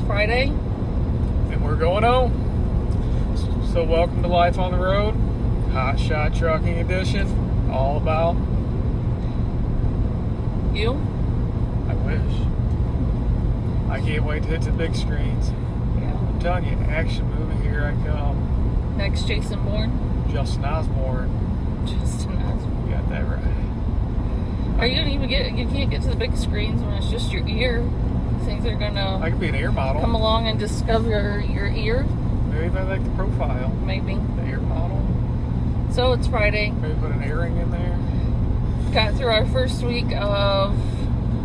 Friday. And we're going home. So welcome to Life on the Road, HOTSHOT Trucking Edition. All about You? I wish. I can't wait to hit the big screens. Yeah. I'm telling you, action movie, here I come. Next Jason Bourne? Justin Osborne. Justin Osborne. You got that right. Are you gonna even you can't get to the big screens when it's just your ear? You think they're gonna I could be an ear model. come along and discover your ear? Maybe they like the profile. Maybe. The ear model. So it's Friday. Maybe put an earring in there. Got through our first week of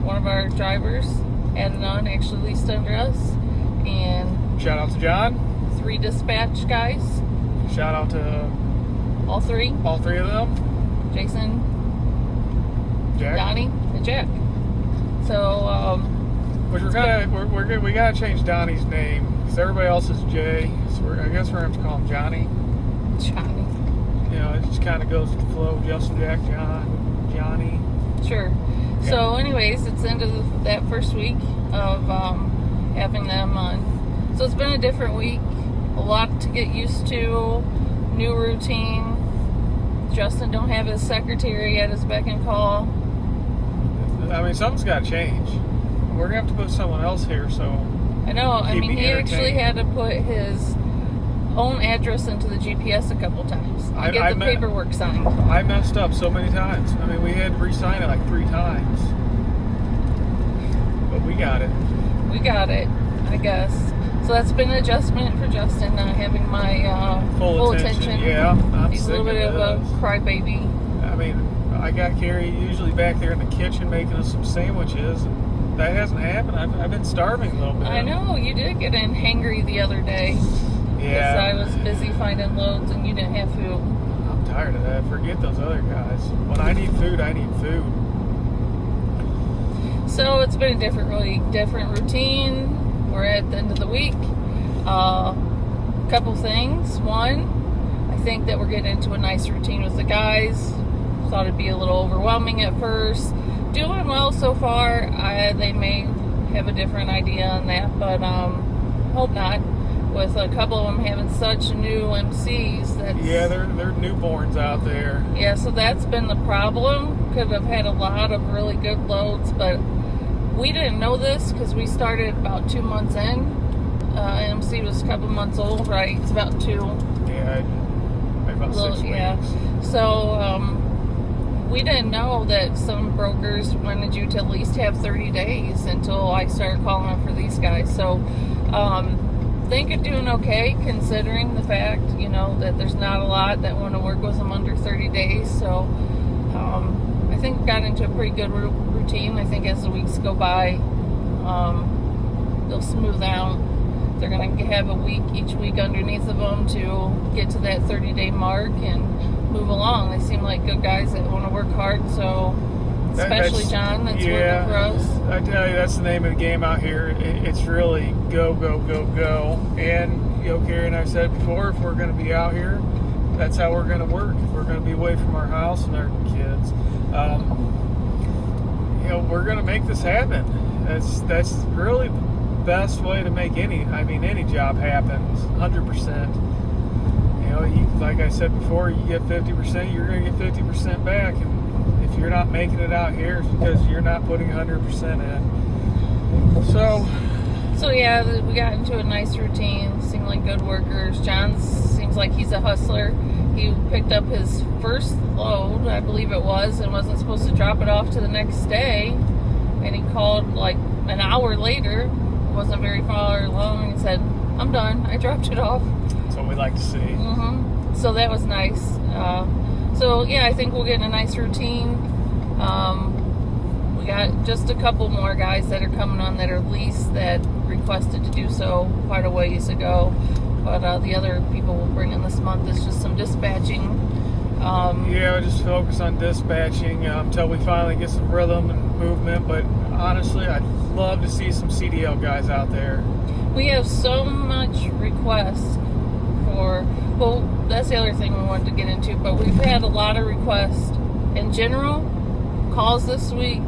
one of our drivers added on, actually leased under us, and Shout out to John. 3 dispatch guys. Shout out to All three. all three of them. Jason, Jack. Donnie, and Jack. So, Which we gotta change Donnie's name because everybody else is Jay. So I guess we're going to call him Johnny. Johnny. You know, it just kind of goes with the flow. Justin, Jack, John, Johnny. Sure. Yeah. So, anyways, it's the end of that first week of having them on. So it's been a different week. A lot to get used to. New routine. Justin don't have his secretary at his beck and call. I mean, something's got to change. We're going to have to put someone else here, so... I know. I Keep mean, me he actually entertained. had to put his own address into the GPS a couple times to get the paperwork signed. I messed up so many times. I mean, we had to re-sign it like 3 times. But we got it. We got it, I guess. So that's been an adjustment for Justin, having my full attention. Yeah, I'm He's a sick little bit of a this. crybaby. I mean, I got Carrie usually back there in the kitchen making us some sandwiches. And that hasn't happened. I've been starving a little bit. I know, you did get in hangry the other day. Yeah. Because I was busy finding loads and you didn't have food. I'm tired of that. Forget those other guys. When I need food, I need food. So it's been a different routine. We're at the end of the week. Couple things. One, I think that we're getting into a nice routine with the guys. Thought it'd be a little overwhelming at first. Doing well so far. They may have a different idea on that, but hope not. With a couple of them having such new MCs, Yeah, they're newborns out there. Yeah, so that's been the problem. Could have had a lot of really good loads, but we didn't know this because we started about 2 months in. MC was a couple months old, right? It's about 2. Yeah, maybe about 6 weeks. Yeah. So we didn't know that some brokers wanted you to at least have 30 days until I started calling them for these guys. So think you're doing okay considering the fact, you know, that there's not a lot that want to work with them under 30 days. So I think we got into a pretty good routine. I think as the weeks go by, they'll smooth out. They're going to have a week each week underneath of them to get to that 30-day mark and move along. They seem like good guys that want to work hard. So especially John, that's working for us. I tell you, that's the name of the game out here. It's really go, go, go, go. And, you know, Carrie and I said before, if we're going to be out here, that's how we're going to work. If we're going to be away from our house and our kids, you know, we're going to make this happen. That's really the best way to make any job happen, 100%. You know, like I said before, you get 50%, you're going to get 50% back. And if you're not making it out here, it's because you're not putting 100% in. So yeah, we got into a nice routine. Seemed like good workers. John seems like he's a hustler. He picked up his first load, I believe it was, and wasn't supposed to drop it off to the next day. And he called like an hour later. It wasn't very far along. And he said, "I'm done. I dropped it off." that's what we like to see. Mm-hmm. So that was nice. So yeah, I think we'll get in a nice routine. We got just a couple more guys that are coming on that are leased that requested to do so quite a ways ago. But the other people we'll bring in this month is just some dispatching. Yeah, we just focus on dispatching until we finally get some rhythm and movement. But honestly, I'd love to see some CDL guys out there. We have so much requests for, well, that's the other thing we wanted to get into, but we've had a lot of requests in general, calls this week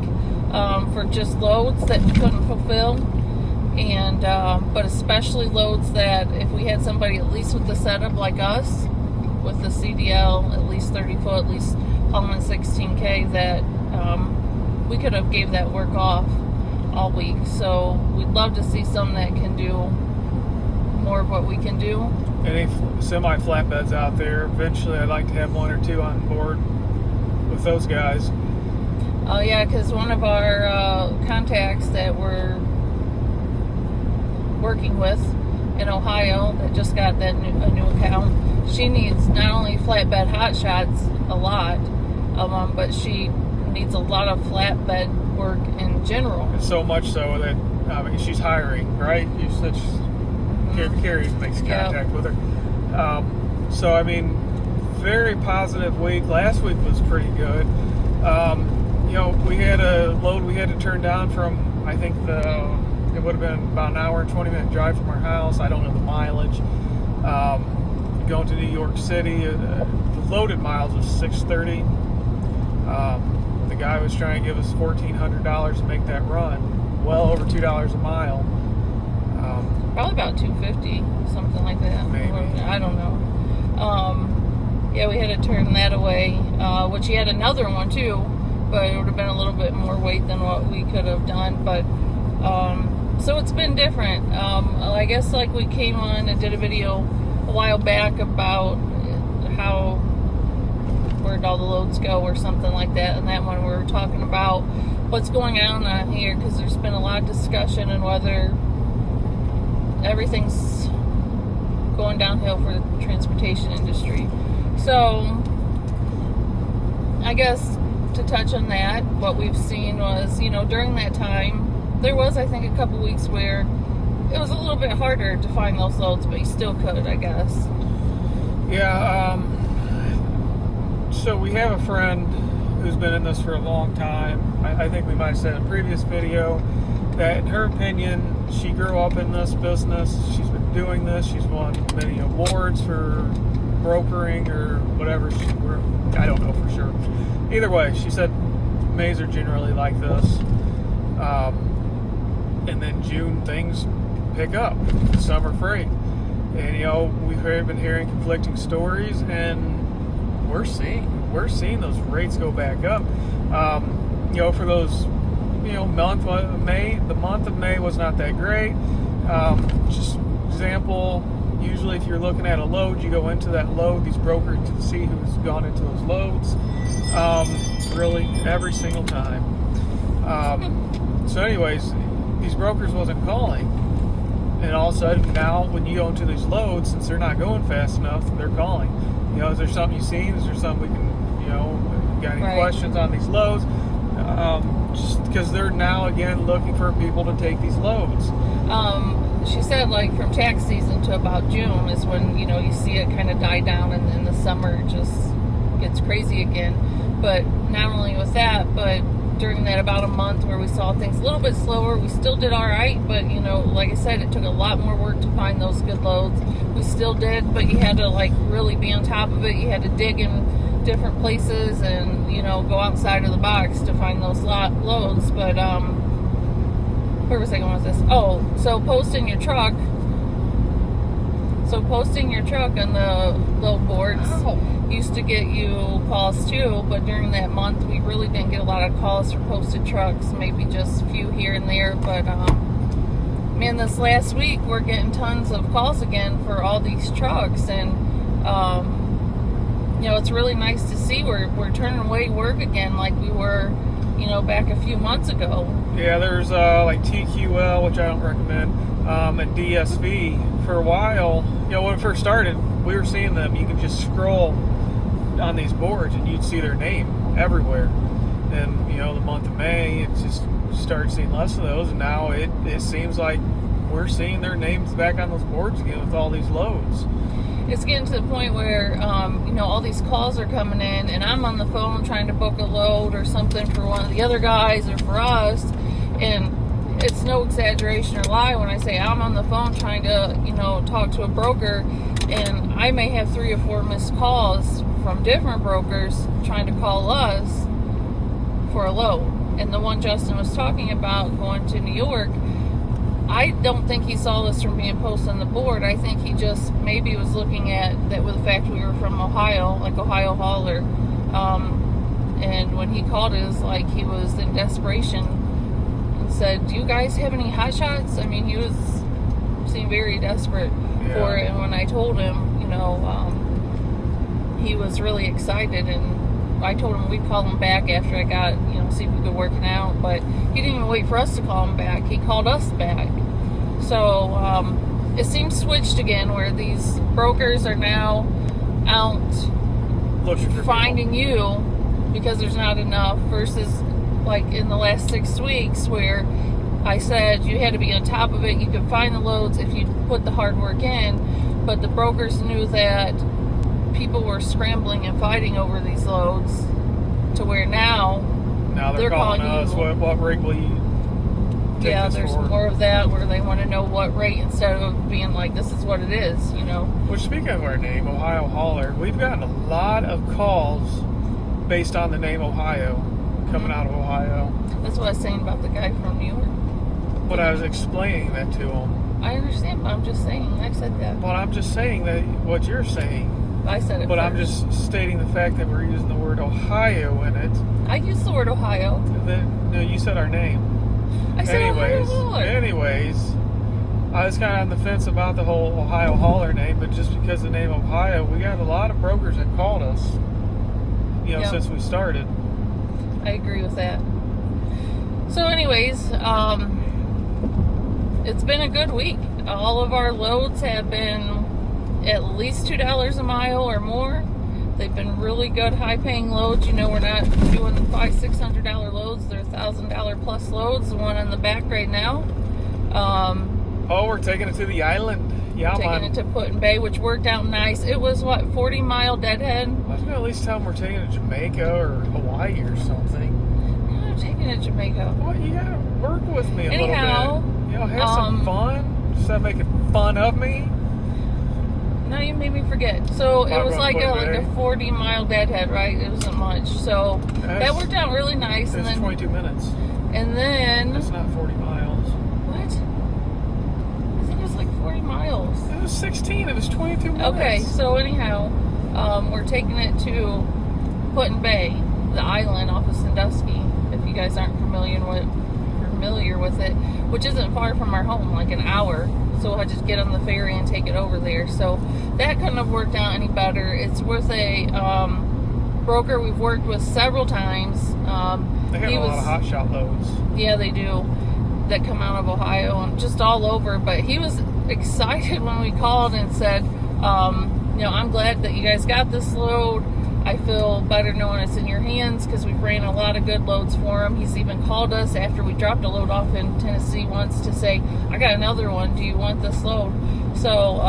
for just loads that we couldn't fulfill. And but especially loads that if we had somebody at least with the setup like us, with the CDL, at least 30 foot, at least hauling 16K, that we could have gave that work off all week. So we'd love to see some that can do more of what we can do. Any semi flatbeds out there, eventually I'd like to have one or two on board with those guys. Oh yeah, because one of our contacts that we're working with in Ohio that just got a new account, she needs not only flatbed hot shots, a lot of them, but she needs a lot of flatbed work in general. And so much so that she's hiring, right? You said Carrie makes contact with her. So I mean, very positive week. Last week was pretty good. We had a load we had to turn down from, I think it would have been about an hour and 20-minute drive from our house. I don't know the mileage. Going to New York City, the loaded miles was 630. The guy was trying to give us $1,400 to make that run, well over $2 a mile. Probably about $250, something like that. Maybe. I don't know. Yeah, we had to turn that away, which he had another one too, but it would have been a little bit more weight than what we could have done. But so it's been different. I guess like we came on and did a video a while back about where'd all the loads go or something like that, and that one we were talking about what's going on here, because there's been a lot of discussion on whether everything's going downhill for the transportation industry. So I guess to touch on that, what we've seen was, during that time, there was, I think, a couple weeks where it was a little bit harder to find those loads, but you still could, I guess. Yeah, so we have a friend who's been in this for a long time. I think we might have said in a previous video that, in her opinion, she grew up in this business. She's been doing this. She's won many awards for brokering or whatever. I don't know for sure. Either way, she said Mays are generally like this. And then June, things pick up. Summer freight. And, we've been hearing conflicting stories, and we're seeing those rates go back up. For those, month of May, the month of May was not that great. Just example, usually if you're looking at a load, you go into that load, these brokers to see who's gone into those loads. Really, every single time. So anyways, these brokers wasn't calling. And all of a sudden now, when you go into these loads, since they're not going fast enough, they're calling. Is there something you've seen? Is there something we can, got any questions on these loads? Just because they're now again looking for people to take these loads. She said like from tax season to about June is when you see it kind of die down, and then the summer just gets crazy again. But not only with that, but during that about a month where we saw things a little bit slower, we still did all right. But like I said, it took a lot more work to find those good loads. We still did, but you had to really be on top of it. You had to dig in different places and go outside of the box to find those loads. But where was I going with this? So posting your truck on the load boards used to get you calls too, but during that month we really didn't get a lot of calls for posted trucks, maybe just a few here and there. But man, this last week we're getting tons of calls again for all these trucks, and it's really nice to see we're turning away work again like we were back a few months ago. Yeah, there's like TQL, which I don't recommend, and DSV. For a while, when it first started, we were seeing them. You could just scroll on these boards and you'd see their name everywhere. And the month of May, it just started seeing less of those, and now it seems like we're seeing their names back on those boards again with all these loads. It's getting to the point where all these calls are coming in, and I'm on the phone trying to book a load or something for one of the other guys or for us, and it's no exaggeration or lie when I say I'm on the phone trying to talk to a broker, and I may have 3 or 4 missed calls from different brokers trying to call us for a load. And the one Justin was talking about going to New York, I don't think he saw this from being posted on the board. I think he just maybe was looking at that with the fact we were from Ohio, like Ohio hauler. And when he called us, like he was in desperation and said, "Do you guys have any hot shots?" I mean, he seemed very desperate for it. And when I told him, he was really excited, and I told him we'd call him back after I got, see if we could work it out. But he didn't even wait for us to call him back. He called us back. So it seems switched again, where these brokers are now out finding you because there's not enough, versus like in the last 6 weeks where I said you had to be on top of it. You could find the loads if you put the hard work in, but the brokers knew that people were scrambling and fighting over these loads, to where now they're calling us. What rate will you take this there's for? more of that, where they want to know what rate instead of being like, this is what it is, Which, speaking of our name, Ohio Hauler, we've gotten a lot of calls based on the name Ohio, coming out of Ohio. That's what I was saying about the guy from New York. But I was explaining that to him. I understand, but I'm just saying, I said that. Well, I'm just saying that what you're saying. I said it But first. I'm just stating the fact that we're using the word Ohio in it. I used the word Ohio. No, you said our name. I said Ohio Hauler. Anyways, I was kind of on the fence about the whole Ohio Hauler name, but just because the name Ohio, we got a lot of brokers that called us, since we started. I agree with that. So anyways, it's been a good week. All of our loads have been at least $2 a mile or more. They've been really good, high-paying loads. We're not doing $500-$600 loads. They're $1,000 plus loads. The one on the back right now. We're taking it to the island. Yeah, taking it to Put-in Bay, which worked out nice. It was 40-mile deadhead. I was gonna at least tell them we're taking it to Jamaica or Hawaii or something. No, I'm taking it to Jamaica. Well, you gotta work with me a little bit. Have some fun. Instead of making fun of me. No, you made me forget. So it was like a 40-mile deadhead, right? It wasn't much. So that worked out really nice. It's 22 minutes. And then it's not 40 miles. What? I think it was like 40 miles. It was 16. It was 22 minutes. Okay, so anyhow, we're taking it to Put-in Bay, the island off of Sandusky. If you guys aren't familiar with it, which isn't far from our home, like an hour. So I just get on the ferry and take it over there. So that couldn't have worked out any better. It's with a broker we've worked with several times. They have a lot of HOTSHOT loads. Yeah, they do. That come out of Ohio and just all over. But he was excited when we called and said, I'm glad that you guys got this load. I feel better knowing it's in your hands, because we've ran a lot of good loads for him. He's even called us after we dropped a load off in Tennessee once to say, I got another one. Do you want this load? So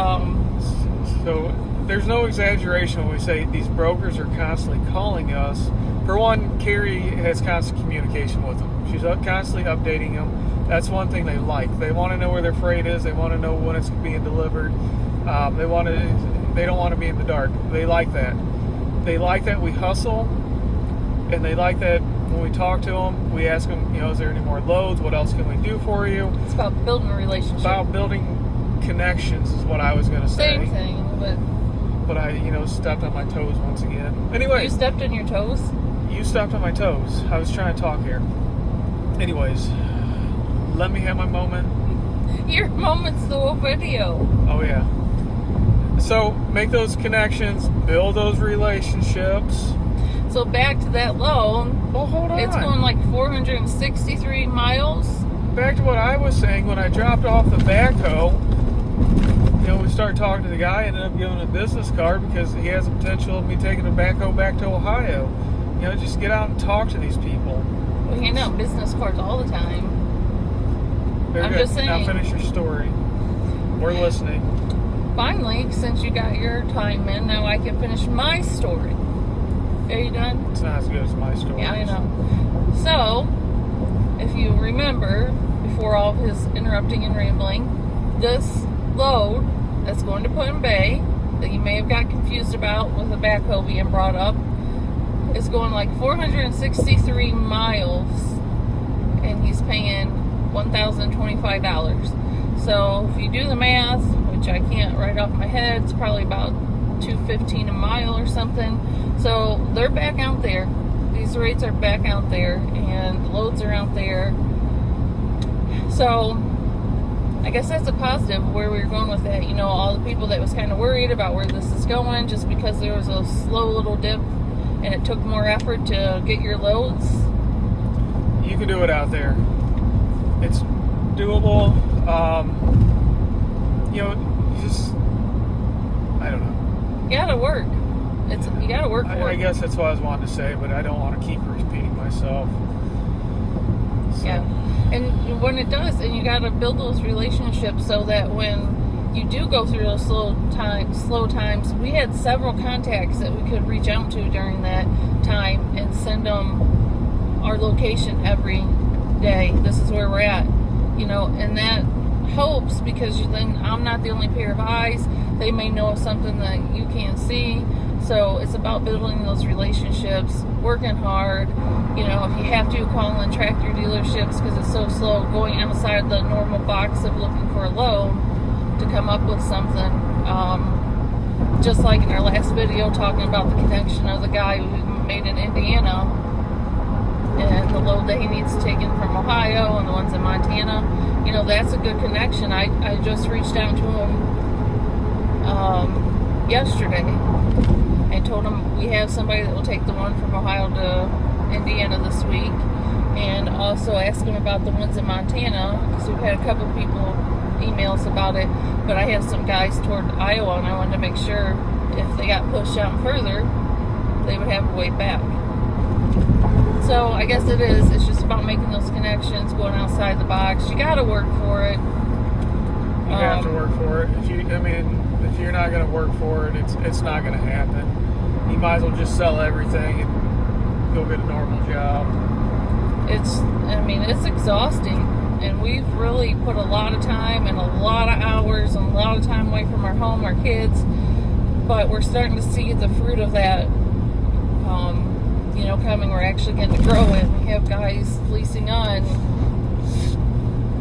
there's no exaggeration when we say these brokers are constantly calling us. For one, Carrie has constant communication with them. She's constantly updating them. That's one thing they like. They want to know where their freight is. They want to know when it's being delivered. They don't want to be in the dark. They like that. They like that we hustle, and they like that when we talk to them, we ask them, is there any more loads? What else can we do for you? It's about building a relationship. About building connections is what I was going to say. Same thing, but I, stepped on my toes once again. Anyway. You stepped on your toes? You stepped on my toes. I was trying to talk here. Anyways, let me have my moment. Your moment's the whole video. Oh, yeah. So, make those connections, build those relationships. So, back to that load. Well, hold on. It's going like 463 miles. Back to what I was saying, when I dropped off the backhoe, we started talking to the guy, ended up giving him a business card because he has the potential of me taking the backhoe back to Ohio. Just get out and talk to these people. We hand out business cards all the time. Very I'm good. just saying. Now finish your story. We're listening. Finally, since you got your time in, now I can finish my story. Are you done? It's not as good as my story. Yeah, I know. So, if you remember, before all of his interrupting and rambling, this load that's going to Put-in Bay, that you may have got confused about with the backhoe being brought up, is going like 463 miles, and he's paying $1,025. So if you do the math, which I can't right off my head, it's probably about $2.15 a mile or something. So they're back out there. These rates are back out there, and the loads are out there. So I guess that's a positive where we were going with that. You know, all the people that was kind of worried about where this is going just because there was a slow little dip and it took more effort to get your loads. You can do it out there. It's doable. You know, you just, I don't know. You gotta work. You gotta work for it. I guess that's what I was wanting to say, but I don't want to keep repeating myself. So. Yeah. And when it does, and you gotta build those relationships so that when you do go through those slow times, we had several contacts that we could reach out to during that time and send them our location every day. This is where we're at, you know, and that helps because then I'm not the only pair of eyes. They may know of something that you can't see. So it's about building those relationships, working hard. You know, if you have to, call in tractor dealerships because it's so slow going outside the normal box of looking for a load to come up with something. Just like in our last video talking about the connection of the guy who made in Indiana and the load that he needs taken from Ohio and the ones in Montana. You know, that's a good connection. I just reached out to him yesterday and told him we have somebody that will take the one from Ohio to Indiana this week, and also ask him about the ones in Montana because we've had a couple people emails about it, but I have some guys toward Iowa and I wanted to make sure if they got pushed out further they would have a way back. So I guess it's just about making those connections, going outside the box. You gotta work for it. You have to work for it. If you're not going to work for it, it's not going to happen. You might as well just sell everything and go get a normal job. It's exhausting, and we've really put a lot of time and a lot of hours and a lot of time away from our home, our kids, but we're starting to see the fruit of that, coming. We're actually getting to grow it. We have guys leasing on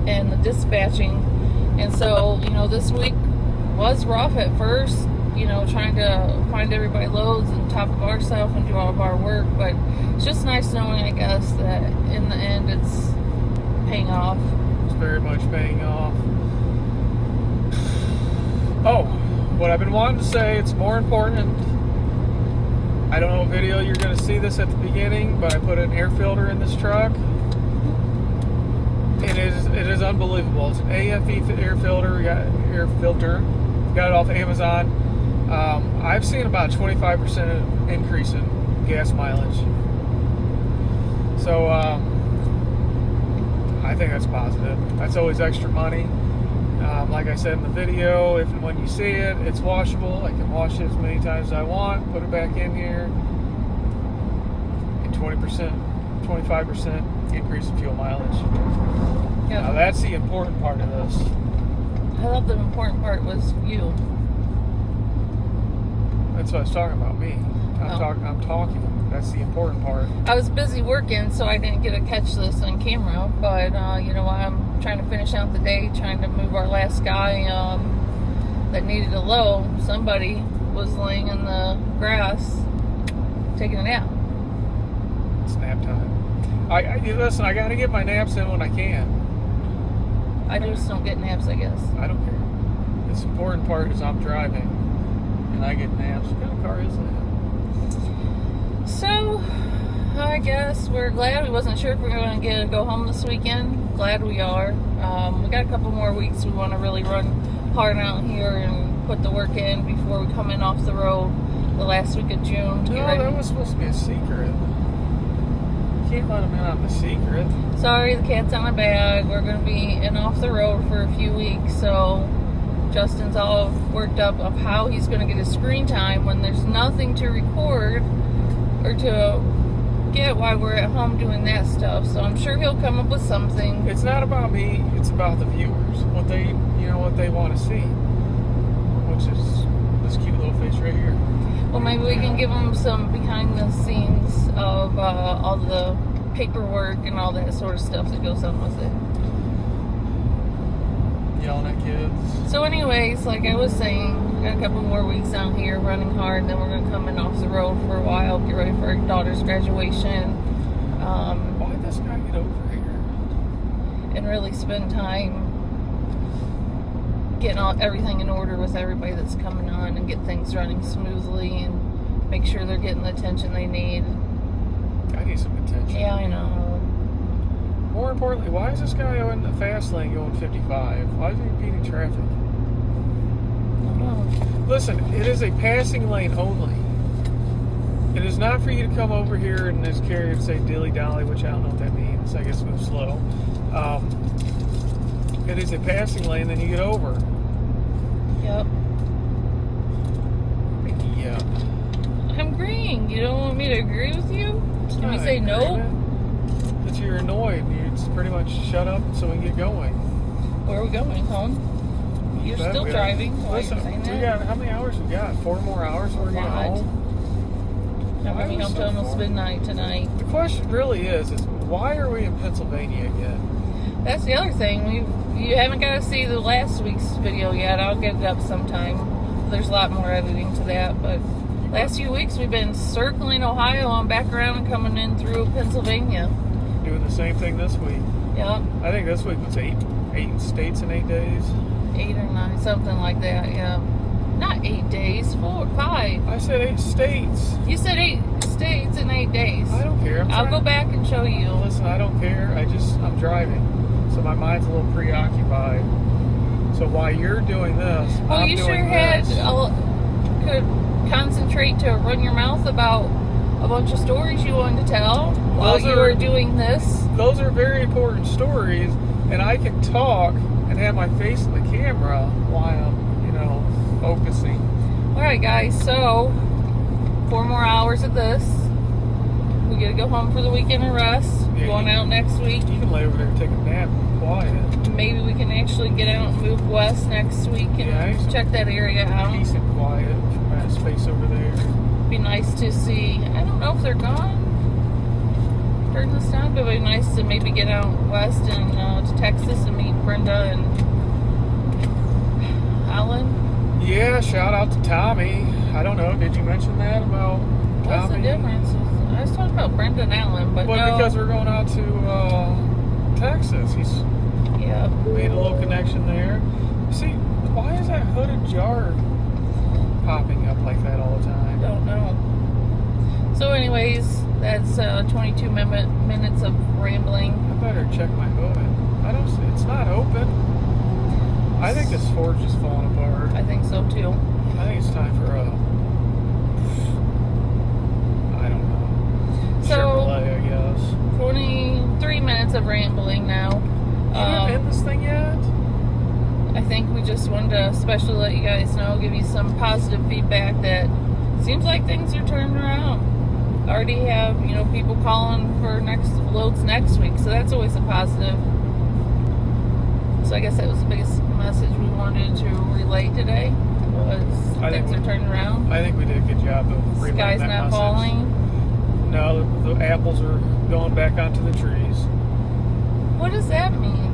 and the dispatching, and so, this week was rough at first, trying to find everybody loads and top of ourselves and do all of our work, but it's just nice knowing, I guess, that in the end it's paying off. It's very much paying off. Oh, what I've been wanting to say, it's more important. I don't know what video you're going to see this at the beginning, but I put an air filter in this truck. It is unbelievable. It's an AFE air filter. We got air filter. Got it off Amazon. I've seen about 25% increase in gas mileage. So I think that's positive. That's always extra money. Like I said in the video, if and when you see it, it's washable. I can wash it as many times as I want, put it back in here, and 25% increase in fuel mileage. Yep. Now that's the important part of this. I thought the important part was you. That's what I was talking about, me. I'm talking. That's the important part. I was busy working, so I didn't get to catch this on camera, but I'm trying to finish out the day, trying to move our last guy that needed a load. Somebody was laying in the grass taking a nap. It's nap time. Listen, I got to get my naps in when I can. I just don't get naps, I guess. I don't care. The important part is I'm driving, and I get naps. What kind of car is that? So, I guess we're glad. We wasn't sure if we were going to go home this weekend. Glad we are. We got a couple more weeks. We want to really run hard out here and put the work in before we come in off the road the last week of June. No, that was supposed to be a secret. You can't let them in on the secret. Sorry, the cat's on my bag. We're going to be in off the road for a few weeks, so Justin's all worked up of how he's going to get his screen time when there's nothing to record or to get while we're at home doing that stuff. So I'm sure he'll come up with something. It's not about me, it's about the viewers. What they want to see. Which is this cute little fish right here. Well, maybe we can give them some behind the scenes of all the paperwork and all that sort of stuff that goes on with it. Yelling at kids. So anyways, like I was saying, got a couple more weeks down here running hard, and then we're going to come in off the road for a while, get ready for our daughter's graduation. Why'd this guy get over here? And really spend time getting everything in order with everybody that's coming on and get things running smoothly and make sure they're getting the attention they need. I need some attention. Yeah, I know. More importantly, why is this guy in the fast lane going 55? Why is he impeding traffic? I don't know. Listen, it is a passing lane only. It is not for you to come over here and this carrier and say dilly-dally, which I don't know what that means. I guess move slow. It is a passing lane, then you get over. Yep. Yeah. I'm agreeing. You don't want me to agree with you? Can we say no? That you're annoyed. You just pretty much shut up so we can get going. Where are we going? Home? You're still driving. Why are you saying that? How many hours we got? 4 more hours before we get home? I'm going to be home till almost midnight tonight. The question really is why are we in Pennsylvania again? That's the other thing. You haven't got to see the last week's video yet. I'll get it up sometime. There's a lot more editing to that, but last few weeks we've been circling Ohio and back around and coming in through Pennsylvania. Doing the same thing this week. Yep. I think this week was 8 states in 8 days. 8 or 9, something like that, yeah. Not 8 days, 4, 5. I said 8 states. You said 8 states in 8 days. I don't care. I'll go back and show you. Listen, I don't care. I'm driving. So my mind's a little preoccupied. So while you're doing this, well, I'm you doing sure had this. could concentrate to run your mouth about a bunch of stories you wanted to tell while you were doing this. Those are very important stories, and I can talk and have my face in the camera while I'm, focusing. All right, guys. So 4 more hours of this. We gotta go home for the weekend and rest. Yeah, Going out next week. You can lay over there and take a nap and be quiet. Maybe we can actually get out and move west next week and check that area out. Peace and quiet from that space over there. Be nice to see. I don't know if they're gone during this time, but it'd be nice to maybe get out west and to Texas and meet Brenda and Alan. Yeah, shout out to Tommy. I don't know, did you mention that about Tommy? What's the difference? I was talking about Brenda and Alan, but well, no. because we're going out to Texas. He's made a little connection there. See, why is that hooded jar popping up like that all the time? Don't know. So anyways, that's 22 minutes of rambling. I better check my hood. I don't see, it's not open. I think this Ford's just falling apart. I think so too. I think it's time for I don't know. So, Chevrolet, I guess. 23 minutes of rambling now. You didn't end this thing yet? I think we just wanted to especially let you guys know, give you some positive feedback that seems like things are turning around. Already have, people calling for loads next week, so that's always a positive. So I guess that was the biggest message we wanted to relay today, was things are turning around. I think we did a good job of relaying Sky's that not message. falling. No, the apples are going back onto the trees. What does that mean?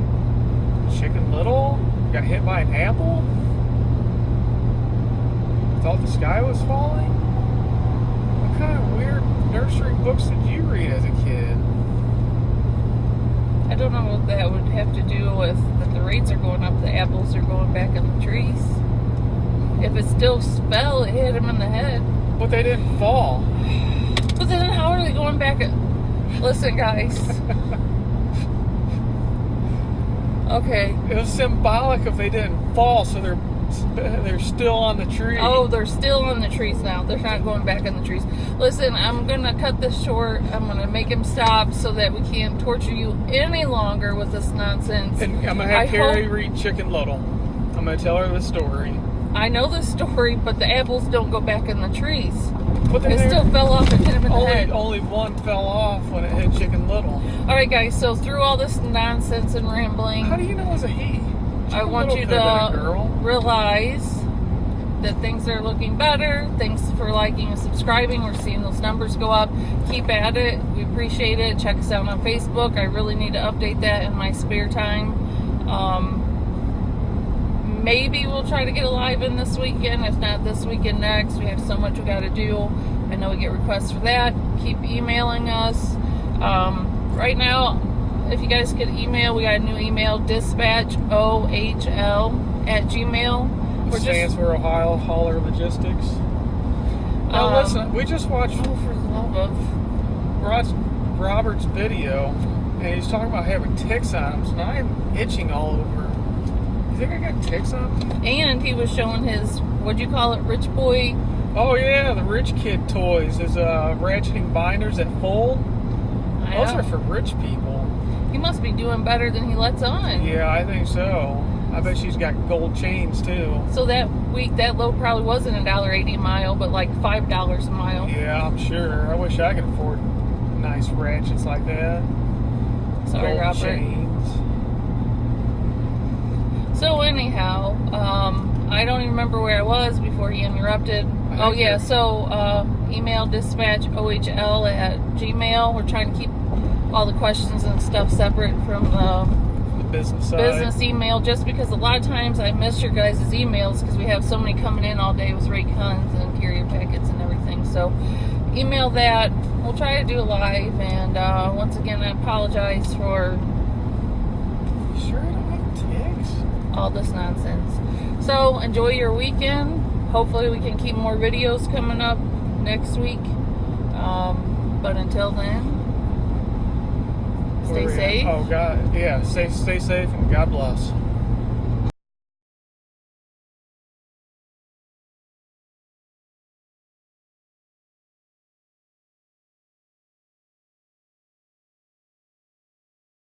Chicken Little got hit by an apple? Thought the sky was falling? What kind of weird nursery books did you read as a kid? I don't know what that would have to do with that the rates are going up, the apples are going back in the trees. If it still fell, it hit him in the head. But they didn't fall. But then how are they going back? Listen, guys. Okay. It was symbolic if they didn't fall, so they're still on the tree. Oh, they're still on the trees now. They're not going back in the trees. Listen, I'm going to cut this short. I'm going to make him stop so that we can't torture you any longer with this nonsense. And I'm going to have Carrie read Chicken Little. I'm going to tell her the story. I know the story, but the apples don't go back in the trees. But it still fell off and hit him in the head. Only one fell off when it hit Chicken Little. All right, guys. So through all this nonsense and rambling, how do you know it was a he? I want you to realize that things are looking better. Thanks for liking and subscribing. We're seeing those numbers go up. Keep at it. We appreciate it. Check us out on Facebook. I really need to update that in my spare time. maybe we'll try to get a live in this weekend. If not this weekend, next. We have so much we got to do. I know we get requests for that. Keep emailing us. Right now, if you guys could email, we got a new email, dispatchohl@gmail. Stands for Ohio Hauler Logistics. Now listen, we just watched for the love of Robert's video, and he's talking about having ticks on him, so now I'm itching all over. You think I got ticks on me? And he was showing his, what'd you call it, rich boy? Oh yeah, the rich kid toys. His ratcheting binders that fold. Those are for rich people. He must be doing better than he lets on. Yeah, I think so. I bet she's got gold chains too. So that week, that load probably wasn't $1.80 a mile, but like $5 a mile. Yeah, I'm sure. I wish I could afford nice ratchets like that. Sorry, gold Robert. chains. So anyhow, I don't even remember where I was before he interrupted. Oh yeah, so email dispatchohl@gmail. We're trying to keep all the questions and stuff separate from the Business side. business email, just because a lot of times I miss your guys' emails because we have so many coming in all day with rate cons and carrier packets and everything. So email that. We'll try to do a live, and once again, I apologize for You sure I don't have ticks? all this nonsense. So enjoy your weekend. Hopefully we can keep more videos coming up next week. But until then, stay safe. Oh God, yeah. Stay safe and God bless.